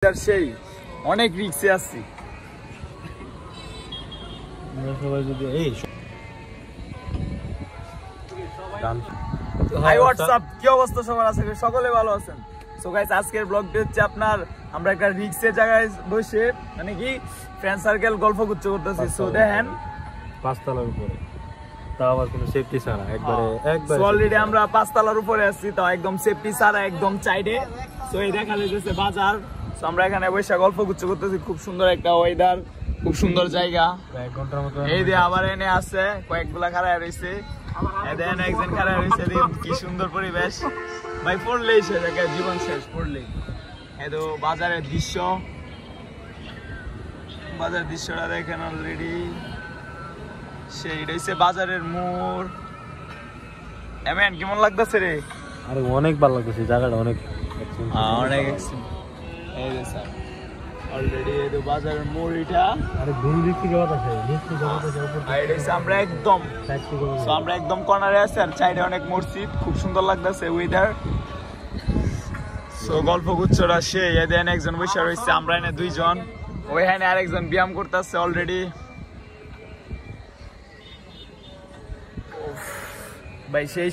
সেই অনেক রিস্কে আছি। সবাই যদি এই হাই হোয়াটসঅ্যাপ, কি অবস্থা সবার? আছে সকলে ভালো আছেন? সো গাইস, আজকের ব্লগটি হচ্ছে আপনার আমরা একটা রিক্সের জায়গায় বসে মানে কি ফ্রেন্ড সার্কেল গল্প করতেছি। সো দেখেন পাঁচতলার উপরে, তাও আবার কোনো সেফটি ছাড়া একবারে। অলরেডি আমরা পাঁচতলার উপরে আছি, তো একদম সেফটি ছাড়া একদম সাইডে। সো এই দেখা যাচ্ছে বাজার। সো আমরা এখানে বসে গল্প করতেছি। খুব সুন্দর একটা ওয়েদার, খুব সুন্দর জায়গা। এক ঘন্টার মতো এই যে আবার এনে আছে কয়েকগুলা খারাপ রয়েছে, একজন খারাপ রয়েছে। কি সুন্দর পরিবেশ ভাই, পড়লেই শেষ, জীবন শেষ পড়লেই। এই তো বাজারের দৃশ্য, বাজার দৃশ্যটা দেখেন অলরেডি। সেই রয়েছে বাজারের মোড়। এমন কেমন লাগতেছে রে? আরে অনেক ভালো লাগতেছে জায়গাটা, অনেক অনেক এই যে স্যার অলরেডি এই তো বাজারের মোড় এটা। আরে ঘুরে দেখতে যাওয়া আছে, নিচে যাওয়া আছে উপর। আমরা একদম কর্নারে আছি, আর সাইডে অনেক মসজিদ। খুব সুন্দর লাগতেছে ওয়েদার। সো গল্প গুচ্ছরা সেই এদেন একজন বসে রয়েছে, আমরা এনে দুইজন, ওইখানে আরেকজন ব্যায়াম করতেছে অলরেডি। ভাই সেই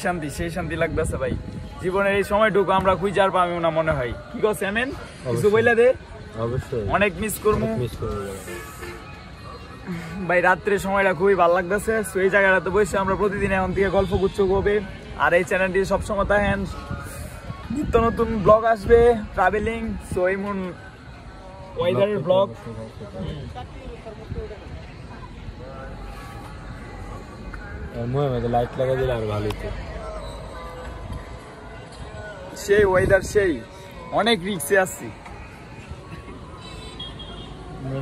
শান্তি লাগতেছে ভাই। জীবনের এই সময়টুকু আমরা খুঁজে আর পাবো না মনে হয়। কি করছে এমন কিছু বইলা দে? অবশ্যই অনেক মিস করবো ভাই। রাত্রে সময়টা খুবই ভালো লাগতেছে। সো এই জায়গাটাতে বসে আমরা প্রতিদিন এখন থেকে গল্প গুচ্ছ করবে। আর এই চ্যানেলটি সবসময় দেখেন, নিত্য নতুন ব্লগ আসবে, ট্রাভেলিং। সো এই মন ওয়েদারের ব্লগ। লাইট লাগা দিলে আর ভালো হতো। সেই ওয়েদার সেই অনেক রিক্সে আছি।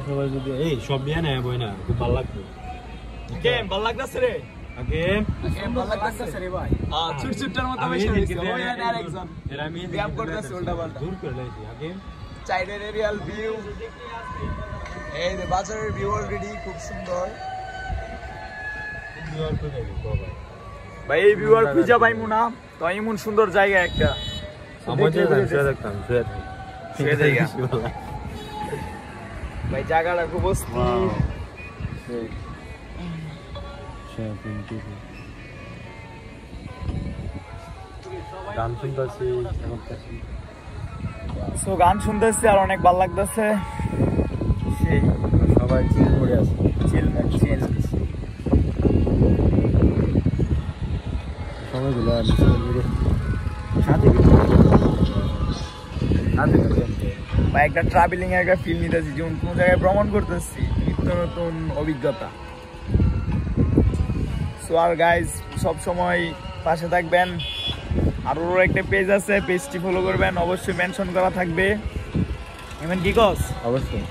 সবাই যদি এই সব নিয়ে নেয় বই না, খুব ভালো লাগবে। ভালো লাগতেছে রে? ভালো লাগতেছে রে ভাই। ছুটছুটার মতো বসে রয়েছে, ওই আরেকজন ব্যায়াম করতেছে উল্টাপাল্টা। দূর করে লাইছি আগে সাইডের এরিয়াল ভিউ। এই যে বাজারের ভিউ অলরেডি খুব সুন্দর ভাই। এই ভিউ আর খুঁজা পাইমু না, তো এমন সুন্দর জায়গা একটা। ভাই জায়গাটা খুব অস্থির। গান শুনতেছি, গান শুনতেছি আর অনেক ভালো লাগতেছে। সেই সবাই চিল করে আছে, সময়গুলো বা একটা ট্রাভেলিং এর একটা ফিল নিতেছি, যেমন কোন জায়গায় ভ্রমণ করতেছি, নিত্য নতুন অভিজ্ঞতা। সো আর গাইজ সব সময় পাশে থাকবেন। আর ওর একটা পেজ আছে, পেজটি ফলো করবেন, অবশ্যই মেনশন করা থাকবে। এমন কি কস? অবশ্যই।